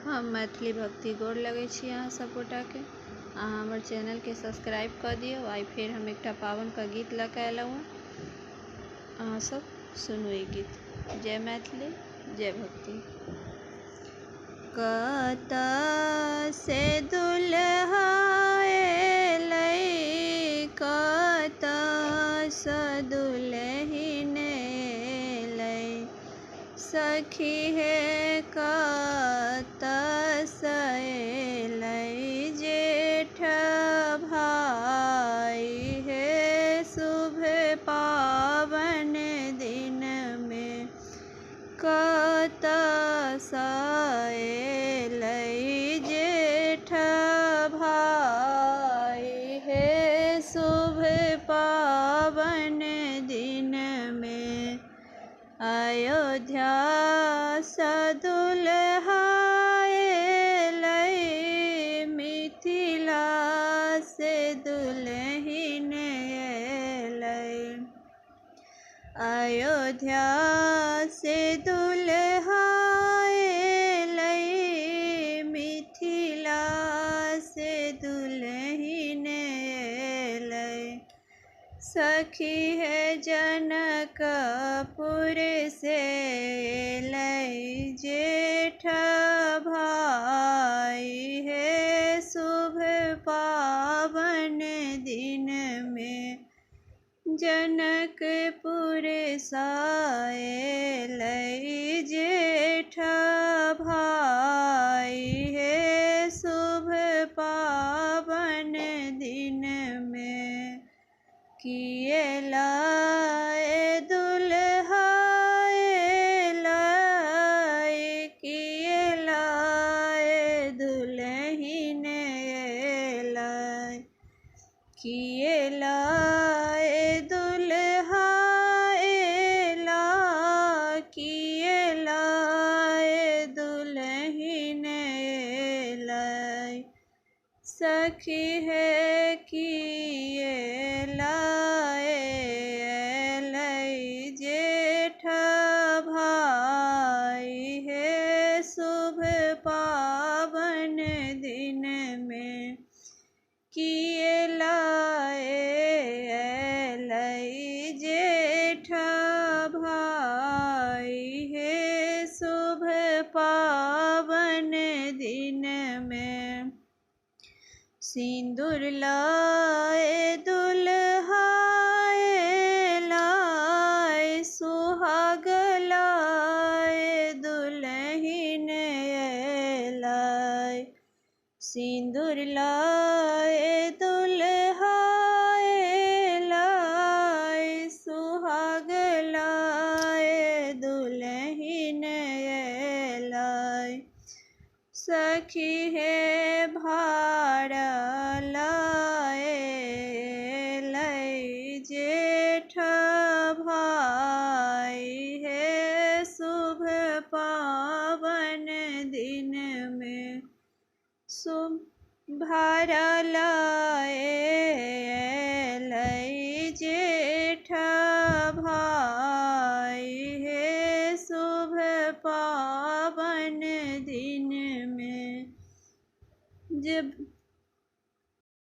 हम मैथिली भक्ति गोर लगै छी अहाँ सब गोटाके। अहाँ हमर चैनल के सब्सक्राइब कऽ दियौ। आइ फेर हम एकटा पावनके गीत लऽ कऽ अयलहुँ हँ। अहाँ सब सुनू ई गीत। जय मैथिली, जय भक्ति। कतऽ से दुल्हा एलै, कतऽ सँ दुल्हिन एलै, सखी हे कतऽ सँ एलै, जेठ भाइ हे शुभ पावन दिनमे, कतऽ सँ एलै, जेठ भाइ हे शुभ पावन दिनमे, अयोध्या सँ दुल्हा एलै, मिथिला से दुल्हिन एलै, अयोध्या से दुल्हा एलै, मिथिला से दुल्हिन एलै, सखी हे जनकपुर से एलै, जेठ भाइ हे शुभ पावन दिनमे, जनकपुर सँ एलै, जेठ भाइ हे शुभ पावन दिनमे, किएला ए दुल्हा एलै, किएला ए दुल्हिन एलै, किएला ए दुल्हा एला, किएला ए दुल्हिन एलै, सखी हे किएला एलै, जेठ भाइ हे शुभ पावन दिनमे, किएला एलै, जेठ भाइ हे शुभ पावन दिनमे, सिन्दूर लाए दुल्हा एलै, सुहाग लाए दुल्हिन एलै, सिन्दूर लाए दुल्हा एलै, सुहाग लाए दुल्हिन एलै, सखी हे भार लाए एलै, जेठ भाइ हे शुभ पावन दिनमे, भार लाए एलै, जेठ भाइ हे शुभ पावन दिनमे, जब